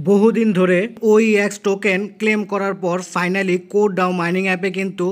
বহুদিন ধরে OEX token claim করার পর ফাইনালি কোড ডাও মাইনিং অ্যাপে কিন্তু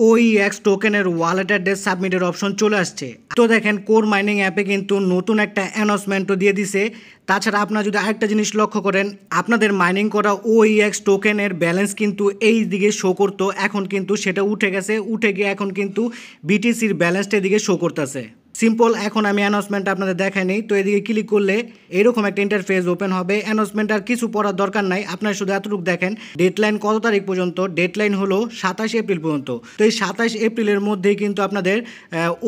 OEX টোকেনের ওয়ালেট অ্যাড্রেস সাবমিটের অপশন চলে আসছে। তো দেখেন কোর মাইনিং অ্যাপে কিন্তু নতুন একটা অ্যানাউন্সমেন্টও দিয়ে দিছে। তাছাড়া আপনারা যদি আরেকটা জিনিস লক্ষ্য করেন, আপনাদের মাইনিং করা OEX টোকেনের ব্যালেন্স কিন্তু এই দিকে শো করতো, এখন কিন্তু সেটা উঠে গেছে, উঠে গিয়ে এখন কিন্তু BTCর ব্যালেন্সটা এদিকে শো করতেছে। সিম্পল, এখন আমি অ্যানাউন্সমেন্ট আপনাদের দেখাইনি। তো এদিকে ক্লিক করলে এরকম একটা ইন্টারফেস ওপেন হবে। অ্যানাউন্সমেন্ট আর কিছু পড়ার দরকার নাই, আপনারা শুধু এতটুকু দেখেন ডেডলাইন কত তারিখ পর্যন্ত। ডেডলাইন হলো 27 এপ্রিল পর্যন্ত। তো এই 27 এপ্রিলের মধ্যেই কিন্তু আপনাদের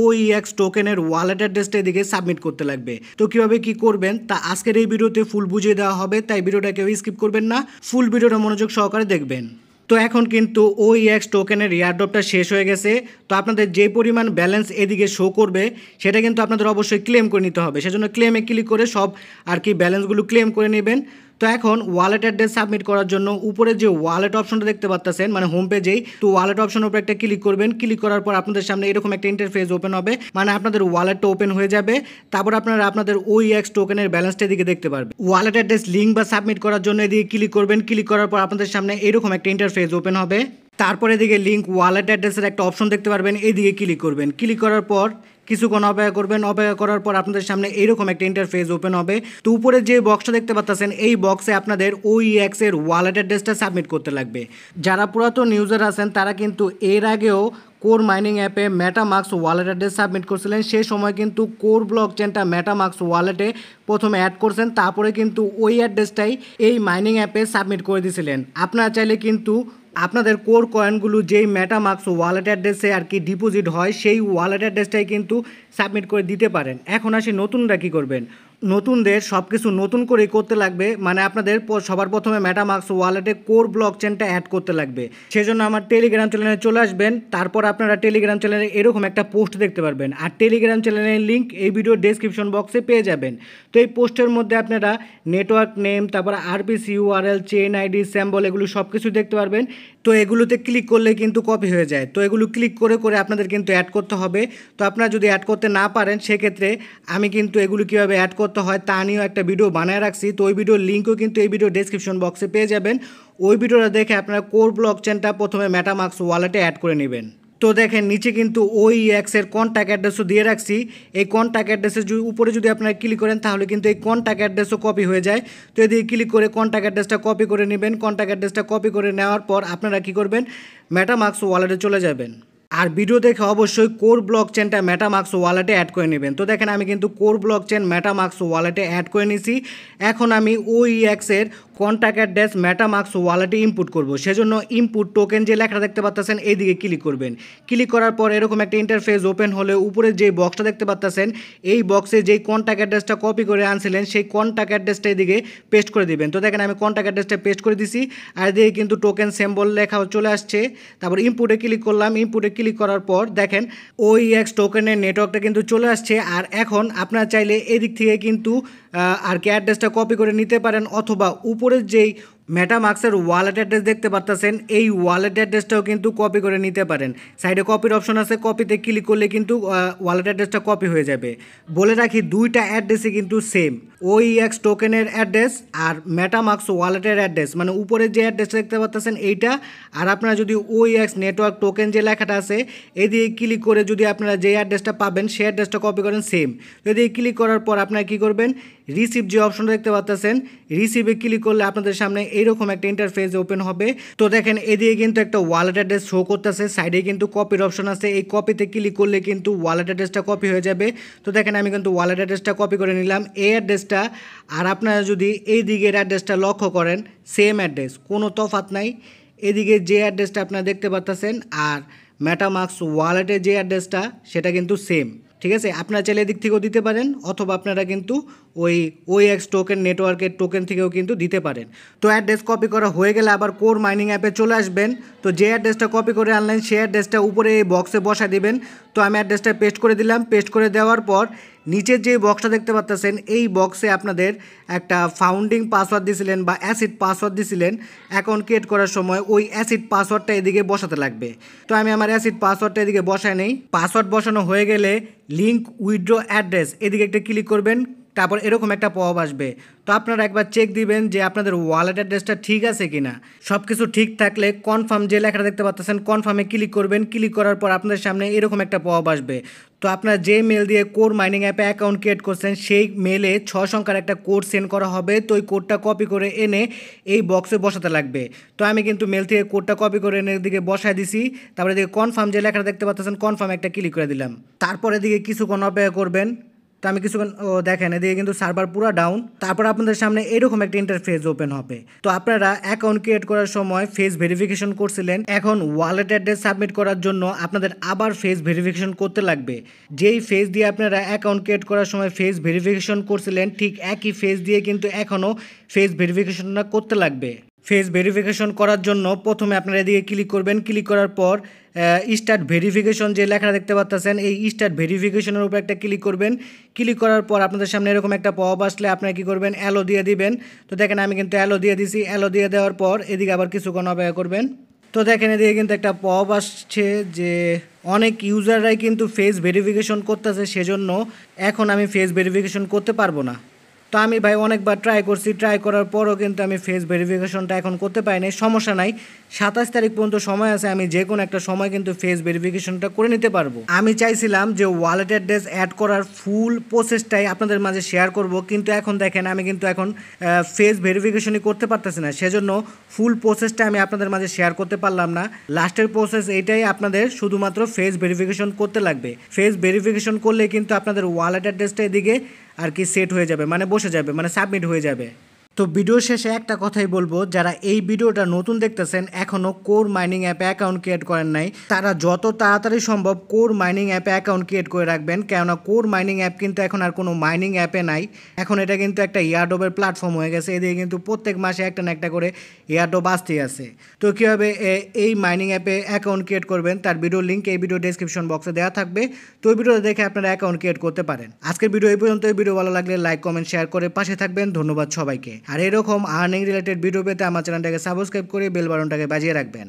OEX টোকেনের ওয়ালেট অ্যাড্রেসটা এদিকে সাবমিট করতে লাগবে। তো কীভাবে কী করবেন তা আজকের এই ভিডিওতে ফুল বুঝিয়ে দেওয়া হবে, তাই ভিডিওটা কেউ স্কিপ করবেন না, ফুল ভিডিওটা মনোযোগ সহকারে দেখবেন। তো এখন কিন্তু OEX টোকেনের এয়ারড্রপটা শেষ হয়ে গেছে। তো আপনাদের যে পরিমাণ ব্যালেন্স এদিকে শো করবে সেটা কিন্তু আপনাদের অবশ্যই ক্লেম করে নিতে হবে। সেজন্য ক্লেমে ক্লিক করে সব আর কি ব্যালেন্সগুলো ক্লেম করে নেবেন। তো এখন ওয়ালেট অ্যাড্রেস সাবমিট করার জন্য উপরে যে ওয়ালেট অপশনটা দেখতে পাচ্ছেন, মানে হোম পেজেই, তো ওয়ালেট অপশনের উপর একটা ক্লিক করবেন। ক্লিক করার পর আপনাদের সামনে এরকম একটা ইন্টারফেস ওপেন হবে, মানে আপনাদের ওয়ালেটটা ওপেন হয়ে যাবে। তারপর আপনারা আপনাদের OEX টোকেনের ব্যালেন্সটা এদিকে দেখতে পারবেন। ওয়ালেট অ্যাড্রেস লিঙ্ক বা সাবমিট করার জন্য এদিকে ক্লিক করবেন। ক্লিক করার পর আপনাদের সামনে এরকম একটা ইন্টারফেস ওপেন হবে। তারপরে এদিকে লিঙ্ক ওয়ালেট অ্যাড্রেসের একটা অপশন দেখতে পারবেন, এইদিকে ক্লিক করবেন। ক্লিক করার পর কিছুক্ষণ অপেক্ষা করবেন। অপেক্ষা করার পর আপনাদের সামনে এইরকম একটা ইন্টারফেস ওপেন হবে। তো উপরে যে বক্সটা দেখতে পাচ্ছেন, এই বক্সে আপনাদের OEX এর ওয়ালেট অ্যাড্রেসটা সাবমিট করতে লাগবে। যারা পুরাতন ইউজার আছেন তারা কিন্তু এর আগেও কোর মাইনিং অ্যাপে মেটামাস্ক ওয়ালেট অ্যাড্রেস সাবমিট করছিলেন। সেই সময় কিন্তু কোর ব্লক চেনটা মেটামাস্ক ওয়ালেটে প্রথমে অ্যাড করছেন, তারপরে কিন্তু ওই অ্যাড্রেসটাই এই মাইনিং অ্যাপে সাবমিট করে দিয়েছিলেন। আপনারা চাইলে কিন্তু আপনাদের কোর কয়েনগুলো যেই মেটামাস্ক ওয়ালেট অ্যাড্রেসে আর কি ডিপোজিট হয়, সেই ওয়ালেট অ্যাড্রেসটাই কিন্তু সাবমিট করে দিতে পারেন। এখন আসি নতুনরা কী করবেন। নতুনদের সব কিছু নতুন করেই করতে লাগবে, মানে আপনাদের সবার প্রথমে মেটামাস্ক ওয়ালেটে কোর ব্লক চেনটা অ্যাড করতে লাগবে। সেজন্য আমার টেলিগ্রাম চ্যানেলে চলে আসবেন। তারপর আপনারা টেলিগ্রাম চ্যানেলে এরকম একটা পোস্ট দেখতে পারবেন, আর টেলিগ্রাম চ্যানেলের লিঙ্ক এই ভিডিও ডেসক্রিপশন বক্সে পেয়ে যাবেন। তো এই পোস্টের মধ্যে আপনারা নেটওয়ার্ক নেম, তারপর RPC URL, চেইন ID, স্যাম্বল, এগুলো সব কিছু দেখতে পারবেন। তো এগুলোতে ক্লিক করলে কিন্তু কপি হয়ে যায়। তো এগুলো ক্লিক করে করে আপনাদের কিন্তু অ্যাড করতে হবে। তো আপনারা যদি অ্যাড করতে না পারেন সেক্ষেত্রে আমি কিন্তু এগুলো কীভাবে অ্যাড করতে হয় তা নিয়েও একটা ভিডিও বানায় রাখছি। তো ওই ভিডিওর লিঙ্কও কিন্তু এই ভিডিও ডেসক্রিপশন বক্সে পেয়ে যাবেন। ওই ভিডিওটা দেখে আপনারা কোর ব্লক চেনটা প্রথমে মেটামাস্ক ওয়ালেটে অ্যাড করে নেবেন। তো দেখেন নিচে কিন্তু OEX এর কন্ট্যাক্ট অ্যাড্রেসও দিয়ে রাখছি। এই কন্ট্যাক্ট অ্যাড্রেসের উপরে যদি আপনারা ক্লিক করেন তাহলে কিন্তু এই কন্ট্যাক্ট অ্যাড্রেসও কপি হয়ে যায়। তো এদিকে ক্লিক করে কন্ট্যাক্ট অ্যাড্রেসটা কপি করে নেবেন। কন্ট্যাক্ট অ্যাড্রেসটা কপি করে নেওয়ার পর আপনারা কী করবেন, মেটামাস্ক ওয়ালেটে চলে যাবেন। আর ভিডিও দেখে অবশ্যই কোর ব্লক চেনটা মেটামাস্ক ওয়ালেটে অ্যাড করে নেবেন। তো দেখেন আমি কিন্তু কোর ব্লক চেন মেটামাস্ক ওয়ালেটে অ্যাড করে নিয়েছি। এখন আমি OEX এর কন্ট্যাক্ট অ্যাড্রেস মেটামাস্ক ওয়ালেটে ইনপুট করব। সেজন্য ইনপুট টোকেন যে লেখা দেখতে পাচ্ছেন এইদিকে ক্লিক করবেন। ক্লিক করার পর এরকম একটা ইন্টারফেস ওপেন হলে উপরে যে বক্সটা দেখতে পাচ্ছেন, এই বক্সে যেই কন্ট্যাক্ট অ্যাড্রেসটা কপি করে আনছিলেন সেই কন্ট্যাক্ট অ্যাড্রেসটা এদিকে পেস্ট করে দিবেন। তো দেখেন আমি কন্ট্যাক্ট অ্যাড্রেসটা পেস্ট করে দিছি, আর এদিকে কিন্তু টোকেন সিম্বল লেখা চলে আসছে। তারপর ইনপুটে ক্লিক করলাম। ইনপুটে ক্লিক করার পর দেখেন OEX টোকেনের নেটওয়ার্কটা কিন্তু চলে আসছে। আর এখন আপনারা চাইলে এদিক থেকে কিন্তু আর কি অ্যাড্রেসটা কপি করে নিতে পারেন, অথবা উপরের যেই মেটামাস্কের ওয়ালেট অ্যাড্রেস দেখতে পাচ্ছেন এই ওয়ালেট অ্যাড্রেসটাও কিন্তু কপি করে নিতে পারেন। সাইডে কপির অপশন আছে, কপিতে ক্লিক করলে কিন্তু ওয়ালেট অ্যাড্রেসটা কপি হয়ে যাবে। বলে রাখি দুইটা অ্যাড্রেসই কিন্তু সেম, OEX টোকেনের অ্যাড্রেস আর মেটামাস্ক ওয়ালেটের অ্যাড্রেস, মানে উপরে যে অ্যাড্রেসটা দেখতে পাচ্ছেন এইটা। আর আপনারা যদি OEX নেটওয়ার্ক টোকেন যে লেখাটা আছে এদিকে ক্লিক করে যদি আপনারা যে অ্যাড্রেসটা পাবেন সেই অ্যাড্রেসটা কপি করেন সেম। এদিকে ক্লিক করার পর আপনারা কী করবেন, রিসিভ যে অপশনটা দেখতে পাচ্ছেন, রিসিভে ক্লিক করলে আপনাদের সামনে এইরকম একটা ইন্টারফেস ওপেন হবে। তো দেখেন এদিকে কিন্তু একটা ওয়ালেট অ্যাড্রেস শো করতেছে, সাইডে কিন্তু কপির অপশন আছে, এই কপিতে ক্লিক করলে কিন্তু ওয়ালেট অ্যাড্রেসটা কপি হয়ে যাবে। তো দেখেন আমি কিন্তু ওয়ালেট অ্যাড্রেসটা কপি করে নিলাম, এই অ্যাড্রেসটা। আর আপনারা যদি এই দিকের অ্যাড্রেসটা লক্ষ্য করেন সেম অ্যাড্রেস, কোনো তফাৎ নাই। এদিকে যে অ্যাড্রেসটা আপনারা দেখতে পাচ্ছেন আর মেটামাস্ক ওয়ালেটের যে অ্যাড্রেসটা সেটা কিন্তু সেম, ঠিক আছে। আপনারা চাইলে এদিক থেকেও দিতে পারেন, অথবা আপনারা কিন্তু ওই OEX টোকেন নেটওয়ার্কের টোকেন থেকেও কিন্তু দিতে পারেন। তো অ্যাড্রেস কপি করা হয়ে গেলে আবার কোর মাইনিং অ্যাপে চলে আসবেন। তো যে অ্যাড্রেসটা কপি করে আনলেন সেই অ্যাড্রেসটা উপরে এই বক্সে বসা দিবেন। তো আমি অ্যাড্রেসটা পেস্ট করে দিলাম। পেস্ট করে দেওয়ার পর নিচের যে বক্সটা দেখতে পাচ্ছেন এই বক্সে আপনাদের একটা ফাউন্ডিং পাসওয়ার্ড দিয়েছিলেন বা অ্যাসিড পাসওয়ার্ড দিয়েছিলেন অ্যাকাউন্ট ক্রিয়েট করার সময়, ওই অ্যাসিড পাসওয়ার্ডটা এদিকে বসাতে লাগবে। তো আমি আমার অ্যাসিড পাসওয়ার্ডটা এদিকে বসাই নেই। পাসওয়ার্ড বসানো হয়ে গেলে লিঙ্ক উইথড্র অ্যাড্রেস এদিকে একটা ক্লিক করবেন। তারপর এরকম একটা পপ আসবে। তো আপনারা একবার চেক দিবেন যে আপনাদের ওয়ালেট অ্যাড্রেসটা ঠিক আছে কিনা। সব কিছু ঠিক থাকলে কনফার্ম যে লেখাটা দেখতে পাচ্ছেন কনফার্মে ক্লিক করবেন। ক্লিক করার পর আপনাদের সামনে এরকম একটা পপ আসবে। তো আপনার যে মেল দিয়ে কোর মাইনিং অ্যাপে অ্যাকাউন্ট ক্রিয়েট করছেন সেই মেলে 6 সংখ্যার একটা কোড সেন্ড করা হবে। তো ওই কোডটা কপি করে এনে এই বক্সে বসাতে লাগবে। তো আমি কিন্তু মেল থেকে কোডটা কপি করে এনে এদিকে বসায় দিছি। তারপরে এদিকে কনফার্ম যে লেখাটা দেখতে পাচ্ছেন কনফার্ম একটা ক্লিক করে দিলাম। তারপরে এদিকে কিছুক্ষণ অপেক্ষা করবেন। তো আমি কিছুক্ষণ দেখেন এদিকে কিন্তু সার্ভার পুরো ডাউন। তারপর আপনাদের সামনে এরকম একটা ইন্টারফেস ওপেন হবে। তো আপনারা অ্যাকাউন্ট ক্রিয়েট করার সময় ফেস ভেরিফিকেশন করছিলেন, এখন ওয়ালেট অ্যাড্রেস সাবমিট করার জন্য আপনাদের আবার ফেস ভেরিফিকেশন করতে লাগবে। যেই ফেস দিয়ে আপনারা অ্যাকাউন্ট ক্রিয়েট করার সময় ফেস ভেরিফিকেশন করছিলেন ঠিক একই ফেস দিয়ে কিন্তু এখনও ফেস ভেরিফিকেশনটা করতে লাগবে। ফেস ভেরিফিকেশন করার জন্য প্রথমে আপনারা এদিকে ক্লিক করবেন। ক্লিক করার পর স্টার্ট ভেরিফিকেশন যে লেখাটা দেখতে পাচ্ছেন এই স্টার্ট ভেরিফিকেশনের উপর একটা ক্লিক করবেন। ক্লিক করার পর আপনাদের সামনে এরকম একটা পপ আসলে আপনারা কী করবেন, অ্যালো দিয়ে দিবেন। তো দেখেন আমি কিন্তু অ্যালো দিয়ে দিছি। অ্যালো দিয়ে দেওয়ার পর এদিকে আবার কিছুক্ষণ অপেক্ষা করবেন। তো দেখেন এদিকে কিন্তু একটা পপ আসছে যে অনেক ইউজাররাই কিন্তু ফেস ভেরিফিকেশন করতেছে, সেজন্য এখন আমি ফেস ভেরিফিকেশন করতে পারবো না। তো আমি ভাই অনেকবার ট্রাই করছি, ট্রাই করার পরও কিন্তু আমি ফেস ভেরিফিকেশনটা এখন করতে পারিনি। সমস্যা নাই, 27 তারিখ পর্যন্ত সময় আছে, আমি যে কোনো একটা সময় কিন্তু ফেস ভেরিফিকেশনটা করে নিতে পারবো। আমি চাইছিলাম যে ওয়ালেট অ্যাড্রেস অ্যাড করার ফুল প্রসেসটাই আপনাদের মাঝে শেয়ার করব, কিন্তু এখন দেখেন আমি কিন্তু এখন ফেস ভেরিফিকেশনই করতে পারতেছি না, সেজন্য ফুল প্রসেসটা আমি আপনাদের মাঝে শেয়ার করতে পারলাম না। লাস্টের প্রসেস এইটাই, আপনাদের শুধুমাত্র ফেস ভেরিফিকেশন করতে লাগবে। ফেস ভেরিফিকেশন করলে কিন্তু আপনাদের ওয়ালেট অ্যাড্রেসটা এদিকে আর কি সেট হয়ে যাবে, মানে বসে যাবে, মানে সাবমিট হয়ে যাবে। তো ভিডিও শেষে একটা কথাই বলবো, যারা এই ভিডিওটা নতুন দেখতেছেন এখনও কোর মাইনিং অ্যাপে অ্যাকাউন্ট ক্রিয়েট করেন নাই, তারা যত তাড়াতাড়ি সম্ভব কোর মাইনিং অ্যাপে অ্যাকাউন্ট ক্রিয়েট করে রাখবেন। কেননা কোর মাইনিং অ্যাপ কিন্তু এখন আর কোনো মাইনিং অ্যাপে নাই, এখন এটা কিন্তু একটা এয়ারড্রপের প্ল্যাটফর্ম হয়ে গেছে। এদিকে কিন্তু প্রত্যেক মাসে একটা না একটা করে এয়ারড্রপ আসতেই আছে। তো কীভাবে এই মাইনিং অ্যাপে অ্যাকাউন্ট ক্রিয়েট করবেন তার ভিডিও লিঙ্ক এই ভিডিও ডেসক্রিপশন বক্সে দেওয়া থাকবে। তো ওই ভিডিও দেখে আপনারা অ্যাকাউন্ট ক্রিয়েট করতে পারেন। আজকের ভিডিও এই পর্যন্ত। এই ভিডিও ভালো লাগলে লাইক কমেন্ট শেয়ার করে পাশে থাকবেন। ধন্যবাদ সবাইকে। আর এরকম আর্নিং রিলেটেড ভিডিও পেতে আমার চ্যানেলটাকে সাবস্ক্রাইব করে বেল বাটনটাকে বাজিয়ে রাখবেন।